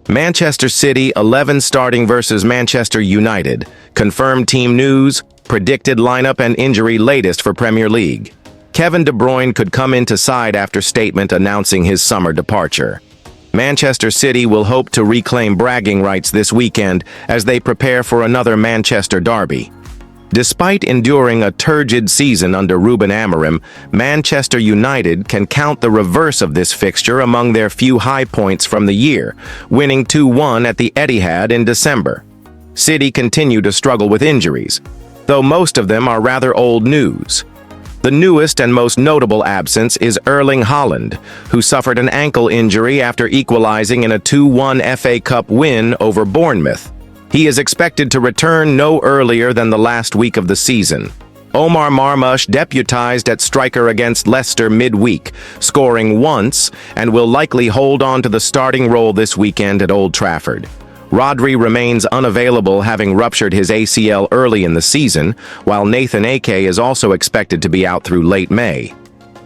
Manchester City 11 starting versus Manchester United. Confirmed team news, predicted lineup and injury latest for Premier League. Kevin De Bruyne could come into side after statement announcing his summer departure. Manchester City will hope to reclaim bragging rights this weekend as they prepare for another Manchester derby. Despite enduring a turgid season under Ruben Amorim, Manchester United can count the reverse of this fixture among their few high points from the year, winning 2-1 at the Etihad in December. City continue to struggle with injuries, though most of them are rather old news. The newest and most notable absence is Erling Haaland, who suffered an ankle injury after equalizing in a 2-1 FA Cup win over Bournemouth. He is expected to return no earlier than the last week of the season. Omar Marmoush deputized at striker against Leicester midweek, scoring once, and will likely hold on to the starting role this weekend at Old Trafford. Rodri remains unavailable, having ruptured his ACL early in the season, while Nathan Ake is also expected to be out through late May.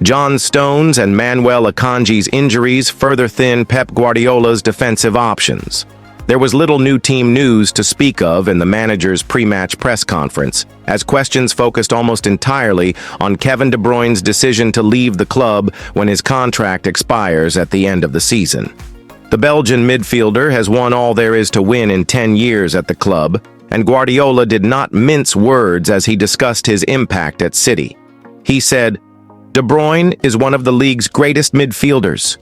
John Stones and Manuel Akanji's injuries further thin Pep Guardiola's defensive options. There was little new team news to speak of in the manager's pre-match press conference, as questions focused almost entirely on Kevin De Bruyne's decision to leave the club when his contract expires at the end of the season. The Belgian midfielder has won all there is to win in 10 years at the club, and Guardiola did not mince words as he discussed his impact at City. He said, "De Bruyne is one of the league's greatest midfielders.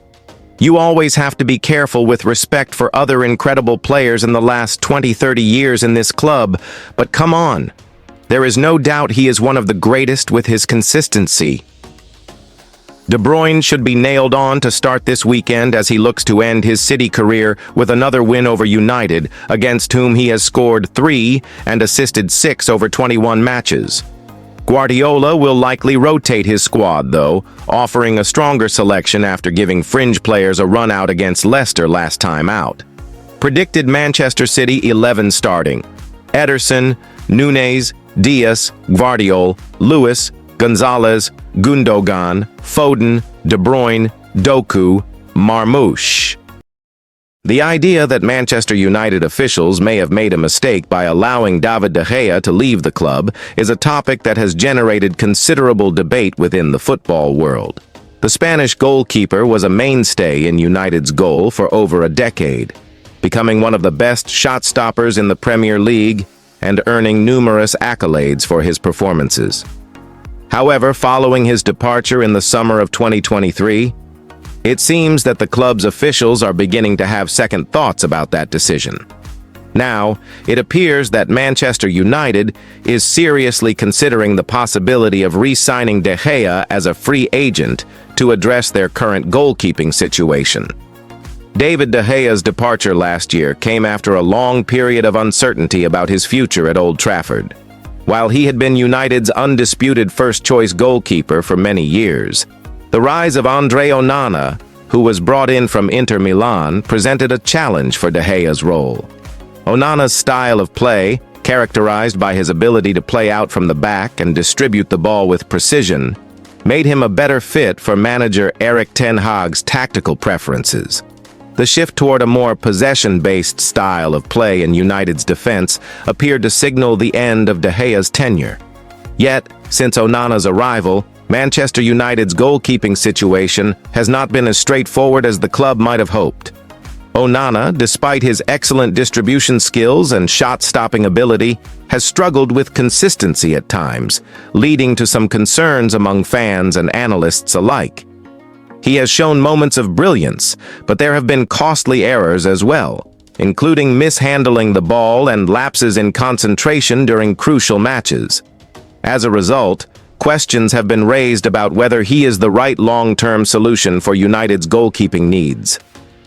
You always have to be careful with respect for other incredible players in the last 20-30 years in this club, but come on. There is no doubt he is one of the greatest with his consistency." De Bruyne should be nailed on to start this weekend as he looks to end his City career with another win over United, against whom he has scored 3 and assisted 6 over 21 matches. Guardiola will likely rotate his squad, though, offering a stronger selection after giving fringe players a run out against Leicester last time out. Predicted Manchester City 11 starting: Ederson, Núñez, Diaz, Gvardiol, Lewis, Gonzalez, Gundogan, Foden, De Bruyne, Doku, Marmoush. The idea that Manchester United officials may have made a mistake by allowing David de Gea to leave the club is a topic that has generated considerable debate within the football world. The Spanish goalkeeper was a mainstay in United's goal for over a decade, becoming one of the best shot stoppers in the Premier League and earning numerous accolades for his performances. However, following his departure in the summer of 2023, it seems that the club's officials are beginning to have second thoughts about that decision. Now, it appears that Manchester United is seriously considering the possibility of re-signing De Gea as a free agent to address their current goalkeeping situation. David De Gea's departure last year came after a long period of uncertainty about his future at Old Trafford. While he had been United's undisputed first-choice goalkeeper for many years, the rise of Andre Onana, who was brought in from Inter Milan, presented a challenge for De Gea's role. Onana's style of play, characterized by his ability to play out from the back and distribute the ball with precision, made him a better fit for manager Erik ten Hag's tactical preferences. The shift toward a more possession-based style of play in United's defense appeared to signal the end of De Gea's tenure. Yet, since Onana's arrival, Manchester United's goalkeeping situation has not been as straightforward as the club might have hoped. Onana, despite his excellent distribution skills and shot-stopping ability, has struggled with consistency at times, leading to some concerns among fans and analysts alike. He has shown moments of brilliance, but there have been costly errors as well, including mishandling the ball and lapses in concentration during crucial matches. As a result, questions have been raised about whether he is the right long-term solution for United's goalkeeping needs.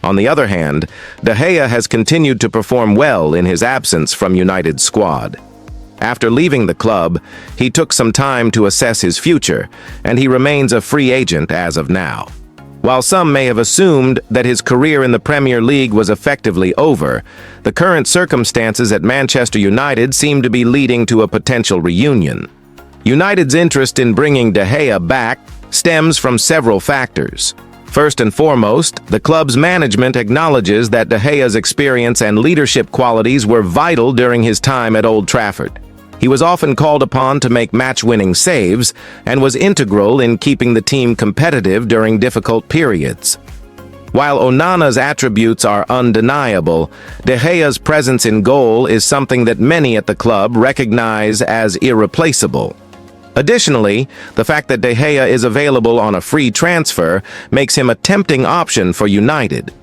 On the other hand, De Gea has continued to perform well in his absence from United's squad. After leaving the club, he took some time to assess his future, and he remains a free agent as of now. While some may have assumed that his career in the Premier League was effectively over, the current circumstances at Manchester United seem to be leading to a potential reunion. United's interest in bringing De Gea back stems from several factors. First and foremost, the club's management acknowledges that De Gea's experience and leadership qualities were vital during his time at Old Trafford. He was often called upon to make match-winning saves and was integral in keeping the team competitive during difficult periods. While Onana's attributes are undeniable, De Gea's presence in goal is something that many at the club recognize as irreplaceable. Additionally, the fact that De Gea is available on a free transfer makes him a tempting option for United.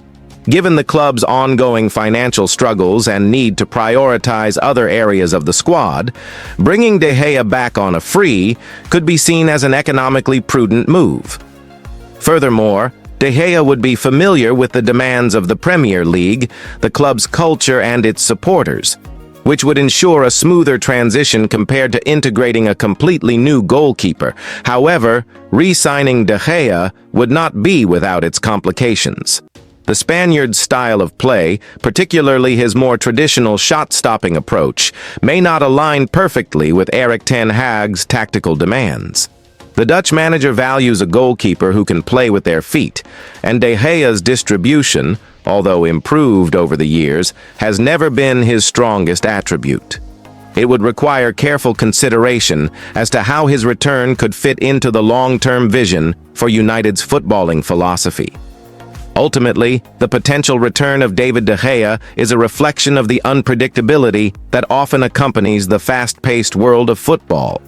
Given the club's ongoing financial struggles and need to prioritize other areas of the squad, bringing De Gea back on a free could be seen as an economically prudent move. Furthermore, De Gea would be familiar with the demands of the Premier League, the club's culture and its supporters, which would ensure a smoother transition compared to integrating a completely new goalkeeper. However, re-signing De Gea would not be without its complications. The Spaniard's style of play, particularly his more traditional shot-stopping approach, may not align perfectly with Erik ten Hag's tactical demands. The Dutch manager values a goalkeeper who can play with their feet, and De Gea's distribution, although improved over the years, has never been his strongest attribute. It would require careful consideration as to how his return could fit into the long-term vision for United's footballing philosophy. Ultimately, the potential return of David De Gea is a reflection of the unpredictability that often accompanies the fast-paced world of football.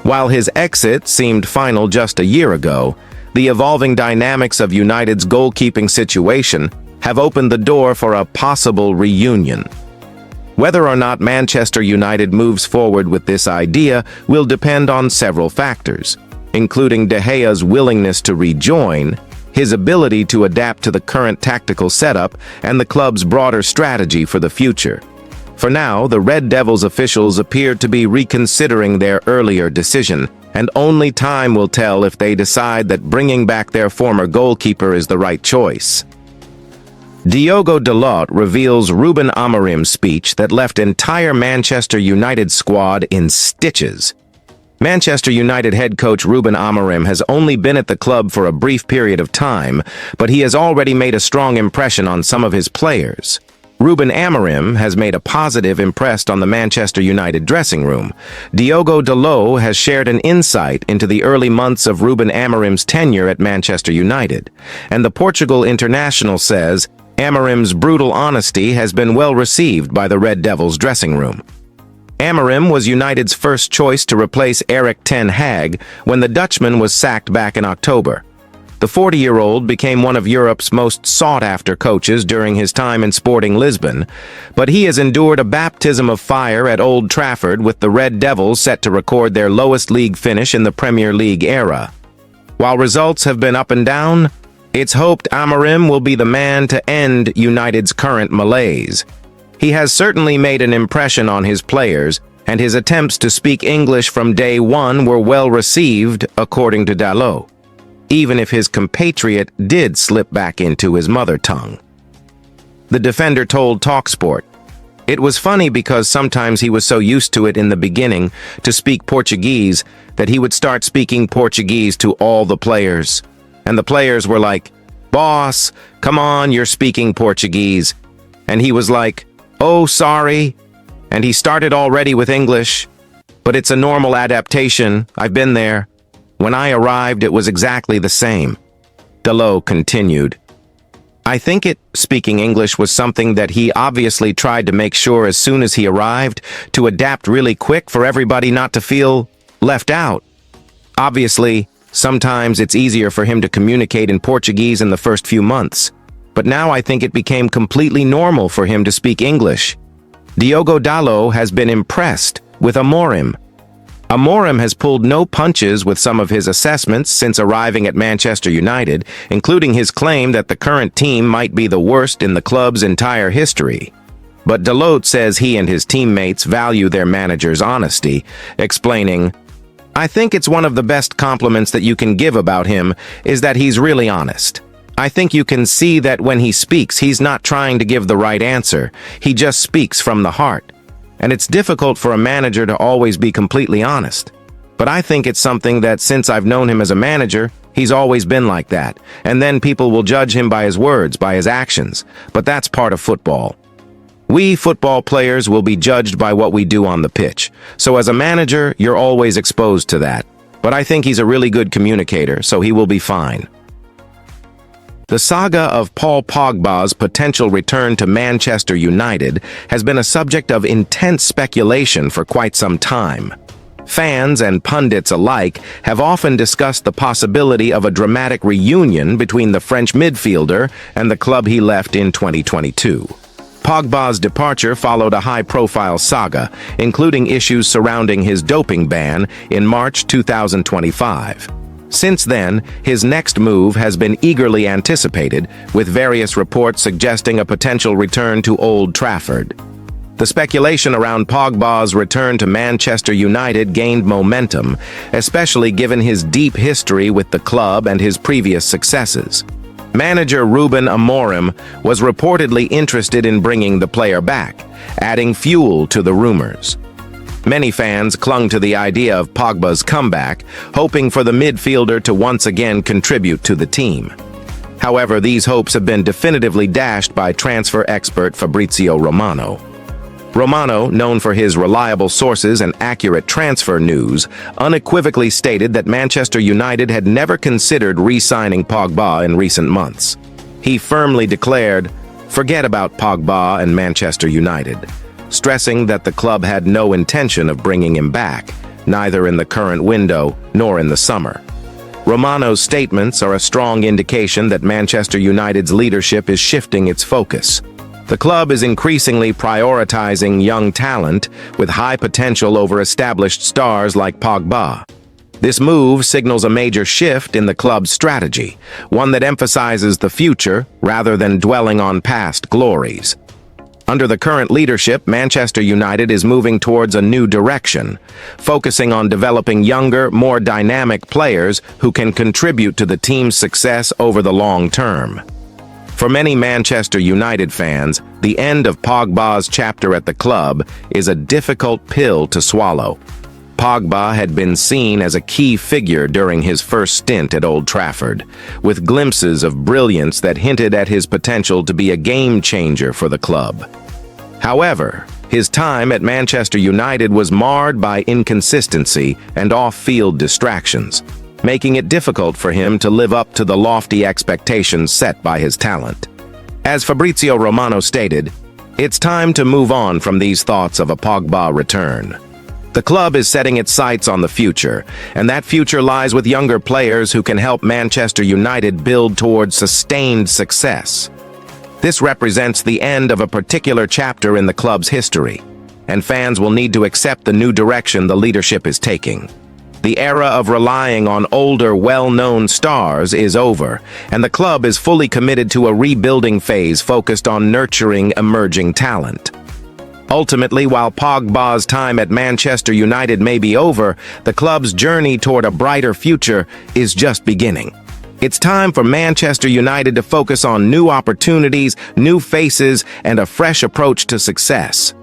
While his exit seemed final just a year ago, the evolving dynamics of United's goalkeeping situation have opened the door for a possible reunion. Whether or not Manchester United moves forward with this idea will depend on several factors, including De Gea's willingness to rejoin, his ability to adapt to the current tactical setup, and the club's broader strategy for the future. For now, the Red Devils officials appear to be reconsidering their earlier decision, and only time will tell if they decide that bringing back their former goalkeeper is the right choice. Diogo Dalot reveals Ruben Amorim's speech that left entire Manchester United squad in stitches. Manchester United head coach Ruben Amorim has only been at the club for a brief period of time, but he has already made a strong impression on some of his players. Ruben Amorim has made a positive impression on the Manchester United dressing room. Diogo Dalot has shared an insight into the early months of Ruben Amorim's tenure at Manchester United, and the Portugal international says Amorim's brutal honesty has been well received by the Red Devils dressing room. Amorim was United's first choice to replace Erik ten Hag when the Dutchman was sacked back in October. The 40-year-old became one of Europe's most sought-after coaches during his time in Sporting Lisbon, but he has endured a baptism of fire at Old Trafford with the Red Devils set to record their lowest league finish in the Premier League era. While results have been up and down, it's hoped Amorim will be the man to end United's current malaise. He has certainly made an impression on his players, and his attempts to speak English from day one were well received, according to Dalot, even if his compatriot did slip back into his mother tongue. The defender told TalkSport, "It was funny because sometimes he was so used to it in the beginning to speak Portuguese that he would start speaking Portuguese to all the players. And the players were like, 'Boss, come on, you're speaking Portuguese.' And he was like, 'Oh, sorry.' And he started already with English. But it's a normal adaptation. I've been there. When I arrived, it was exactly the same." Dalot continued, "I think speaking English was something that he obviously tried to make sure as soon as he arrived to adapt really quick for everybody not to feel left out. Obviously, sometimes it's easier for him to communicate in Portuguese in the first few months, but now I think it became completely normal for him to speak English." Diogo Dalot has been impressed with Amorim. Amorim has pulled no punches with some of his assessments since arriving at Manchester United, including his claim that the current team might be the worst in the club's entire history. But Dalot says he and his teammates value their manager's honesty, explaining, "I think it's one of the best compliments that you can give about him is that he's really honest. I think you can see that when he speaks, he's not trying to give the right answer. He just speaks from the heart. And it's difficult for a manager to always be completely honest. But I think it's something that since I've known him as a manager, He's always been like that, and then people will judge him by his words, by his actions. But that's part of football. We football players will be judged by what we do on the pitch. So as a manager, you're always exposed to that. But I think he's a really good communicator, so he will be fine. The saga of Paul Pogba's potential return to Manchester United has been a subject of intense speculation for quite some time. Fans and pundits alike have often discussed the possibility of a dramatic reunion between the French midfielder and the club he left in 2022. Pogba's departure followed a high-profile saga, including issues surrounding his doping ban in March 2025. Since then, his next move has been eagerly anticipated, with various reports suggesting a potential return to Old Trafford. The speculation around Pogba's return to Manchester United gained momentum, especially given his deep history with the club and his previous successes. Manager Ruben Amorim was reportedly interested in bringing the player back, adding fuel to the rumors. Many fans clung to the idea of Pogba's comeback, hoping for the midfielder to once again contribute to the team. However, these hopes have been definitively dashed by transfer expert Fabrizio Romano. Romano, known for his reliable sources and accurate transfer news, unequivocally stated that Manchester United had never considered re-signing Pogba in recent months. He firmly declared, "Forget about Pogba and Manchester United," stressing that the club had no intention of bringing him back, neither in the current window nor in the summer. Romano's statements are a strong indication that Manchester United's leadership is shifting its focus. The club is increasingly prioritizing young talent with high potential over established stars like Pogba. This move signals a major shift in the club's strategy, one that emphasizes the future rather than dwelling on past glories. Under the current leadership, Manchester United is moving towards a new direction, focusing on developing younger, more dynamic players who can contribute to the team's success over the long term. For many Manchester United fans, the end of Pogba's chapter at the club is a difficult pill to swallow. Pogba had been seen as a key figure during his first stint at Old Trafford, with glimpses of brilliance that hinted at his potential to be a game-changer for the club. However, his time at Manchester United was marred by inconsistency and off-field distractions, making it difficult for him to live up to the lofty expectations set by his talent. As Fabrizio Romano stated, "It's time to move on from these thoughts of a Pogba return." The club is setting its sights on the future, and that future lies with younger players who can help Manchester United build towards sustained success. This represents the end of a particular chapter in the club's history, and fans will need to accept the new direction the leadership is taking. The era of relying on older, well-known stars is over, and the club is fully committed to a rebuilding phase focused on nurturing emerging talent. Ultimately, while Pogba's time at Manchester United may be over, the club's journey toward a brighter future is just beginning. It's time for Manchester United to focus on new opportunities, new faces, and a fresh approach to success.